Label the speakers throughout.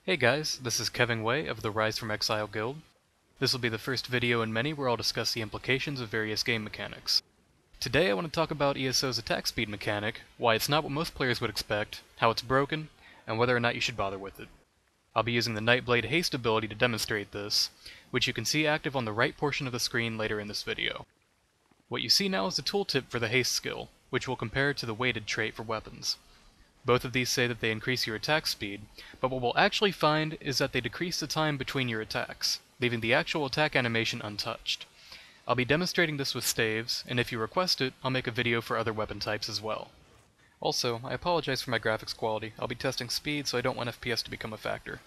Speaker 1: Hey guys, this is Kevin Way of the Rise from Exile Guild. This will be the first video in many where I'll discuss the implications of various game mechanics. Today I want to talk about ESO's attack speed mechanic, why it's not what most players would expect, how it's broken, and whether or not you should bother with it. I'll be using the Nightblade Haste ability to demonstrate this, which you can see active on the right portion of the screen later in this video. What you see now is the tooltip for the Haste skill, which will compare to the weighted trait for weapons. Both of these say that they increase your attack speed, but what we'll actually find is that they decrease the time between your attacks, leaving the actual attack animation untouched. I'll be demonstrating this with staves, and if you request it, I'll make a video for other weapon types as well. Also, I apologize for my graphics quality. I'll be testing speed, so I don't want FPS to become a factor.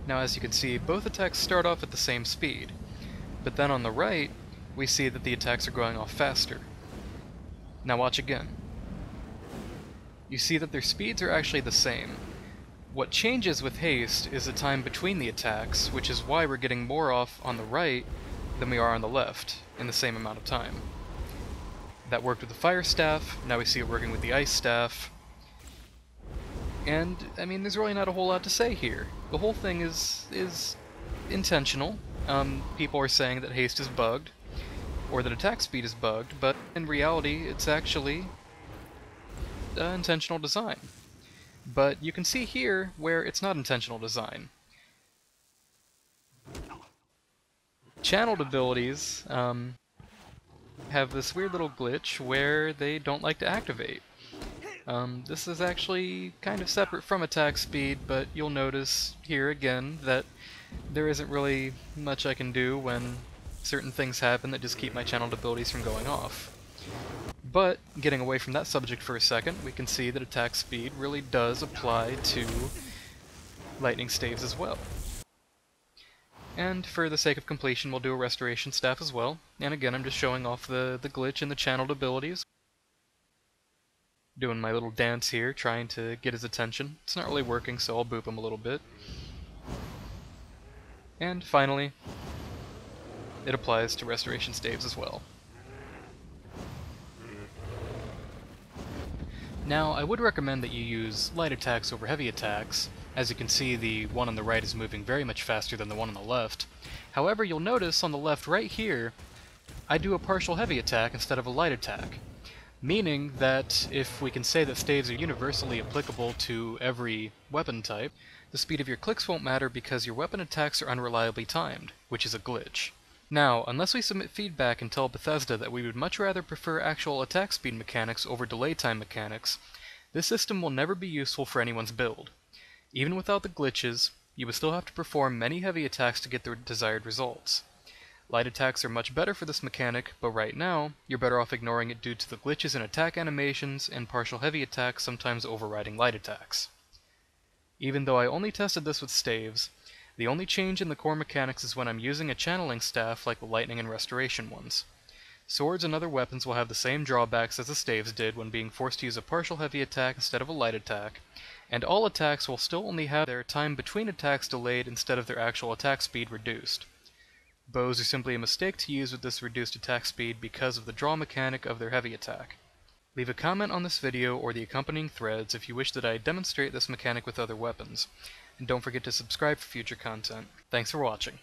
Speaker 1: Now as you can see, both attacks start off at the same speed, but then on the right, we see that the attacks are going off faster. Now watch again. You see that their speeds are actually the same. What changes with Haste is the time between the attacks, which is why we're getting more off on the right than we are on the left, in the same amount of time. That worked with the Fire Staff, now we see it working with the Ice Staff. And, I mean, there's really not a whole lot to say here. The whole thing is intentional. People are saying that Haste is bugged, or that attack speed is bugged, but in reality, it's actually intentional design. But you can see here where it's not intentional design. Channeled abilities have this weird little glitch where they don't like to activate. This is actually kind of separate from attack speed, but you'll notice here again that there isn't really much I can do when certain things happen that just keep my channeled abilities from going off. But, getting away from that subject for a second, we can see that attack speed really does apply to lightning staves as well. And for the sake of completion, we'll do a restoration staff as well. And again, I'm just showing off the glitch in the channeled abilities. Doing my little dance here, trying to get his attention. It's not really working, so I'll boop him a little bit. And finally, it applies to restoration staves as well. Now, I would recommend that you use light attacks over heavy attacks. As you can see, the one on the right is moving very much faster than the one on the left. However, you'll notice on the left right here, I do a partial heavy attack instead of a light attack. Meaning that if we can say that staves are universally applicable to every weapon type, the speed of your clicks won't matter because your weapon attacks are unreliably timed, which is a glitch. Now, unless we submit feedback and tell Bethesda that we would much rather prefer actual attack speed mechanics over delay time mechanics, this system will never be useful for anyone's build. Even without the glitches, you would still have to perform many heavy attacks to get the desired results. Light attacks are much better for this mechanic, but right now, you're better off ignoring it due to the glitches in attack animations and partial heavy attacks sometimes overriding light attacks. Even though I only tested this with staves, the only change in the core mechanics is when I'm using a channeling staff like the lightning and restoration ones. Swords and other weapons will have the same drawbacks as the staves did when being forced to use a partial heavy attack instead of a light attack, and all attacks will still only have their time between attacks delayed instead of their actual attack speed reduced. Bows are simply a mistake to use with this reduced attack speed because of the draw mechanic of their heavy attack. Leave a comment on this video or the accompanying threads if you wish that I demonstrate this mechanic with other weapons. And don't forget to subscribe for future content. Thanks for watching.